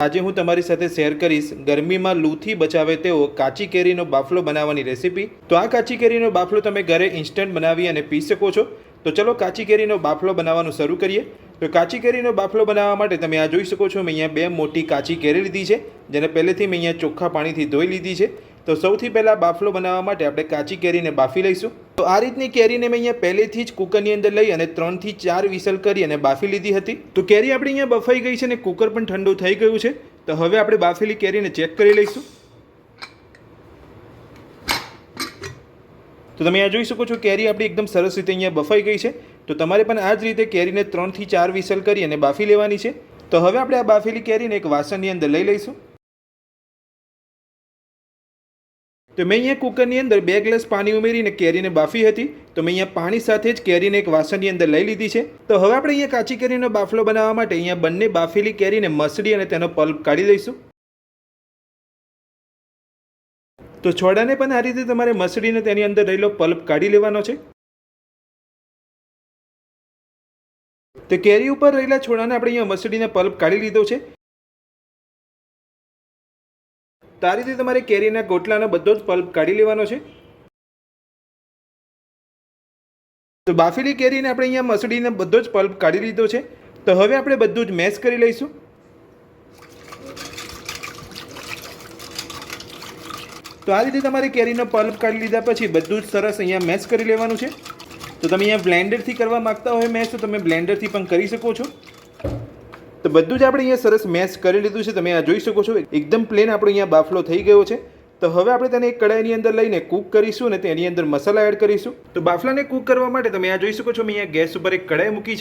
આજે હું તમારી સાથે શેર કરીશ ગરમીમાં લૂથી બચાવે તેવો કાચી કેરીનો બાફલો બનાવવાની રેસીપી। તો આ કાચી કેરીનો બાફલો તમે ઘરે ઇન્સ્ટન્ટ બનાવી અને પી શકો છો। તો ચલો કાચી કેરીનો બાફલો બનાવવાનું શરૂ કરીએ। તો કાચી કેરીનો બાફલો બનાવવા માટે તમે આ જોઈ શકો છો, મેં અહીંયા બે મોટી કાચી કેરી લીધી છે, જેને પહેલેથી મેં અહીંયા ચોખ્ખા પાણીથી ધોઈ લીધી છે। તો સૌથી પહેલાં બાફલો બનાવવા માટે આપણે કાચી કેરીને બાફી લઈશું। તો આ રીતની કેરીને મેં અહીંયા પહેલેથી જ કુકરની અંદર લઈ અને 3 થી 4 વિસલ કરી અને બાફી લીધી હતી। તો કેરી આપણી અહીંયા બફાઈ ગઈ છે અને કુકર પણ ઠંડુ થઈ ગયું છે। તો હવે આપણે બાફેલી કેરીને ચેક કરી લઈશું। તો તમે આ જોઈ શકો છો, કેરી આપણી એકદમ સરસ રીતે અહીંયા બફાઈ ગઈ છે। તો તમારે પણ આ જ રીતે કેરીને 3 થી 4 વિસલ કરી અને બાફી લેવાની છે। તો હવે આપણે આ બાફેલી કેરીને એક વાસણની અંદર લઈ લઈશું। તો મેં અહીંયા કુકરની અંદર 2 ગ્લાસ પાણી ઉમેરીને કેરીને બાફી હતી। તો મેં અહીંયા પાણી સાથે જ કેરીને એક વાસણની અંદર લઈ લીધી છે। તો હવે આપણે અહીંયા કાચી કેરીનો બાફલો બનાવવા માટે અહીંયા બંને બાફેલી કેરીને મસળી અને તેનો પલ્પ કાઢી લઈશું। તો છોડાને પણ આ રીતે તમારે મસળીને તેની અંદર રહેલો પલ્પ કાઢી લેવાનો છે। તો કેરી ઉપર રહેલા છોડાને આપણે અહીંયા મસળીને પલ્પ કાઢી લીધો છે। તો આ રીતે તમારે કેરીના ગોટલાનો બધો જ પલ્પ કાઢી લેવાનો છે। તો બાફેલી કેરીને આપણે અહીંયા મસળીને બધો જ પલ્પ કાઢી લીધો છે। તો હવે આપણે બધું જ મેશ કરી લઈશું। તો આ રીતે તમારે કેરીનો પલ્પ કાઢી લીધા પછી બધું જ સરસ અહીંયા મેશ કરી લેવાનું છે। તો તમે અહીંયા બ્લેન્ડરથી કરવા માંગતા હોય મેશ, તો તમે બ્લેન્ડરથી પણ કરી શકો છો। તો બધું જ આપણે અહીંયા સરસ મેશ કરી લીધું છે। તમે આ જોઈ શકો છો, એકદમ પ્લેન આપણો અહીંયા બાફલો થઈ ગયો છે। તો હવે આપણે તેને એક કડાઈની અંદર લઈને કૂક કરીશું અને તેની અંદર મસાલા એડ કરીશું। તો બાફલાને કૂક કરવા માટે તમે આ જોઈ શકો છો, મેં અહીંયા ગેસ ઉપર એક કડાઈ મૂકી છે।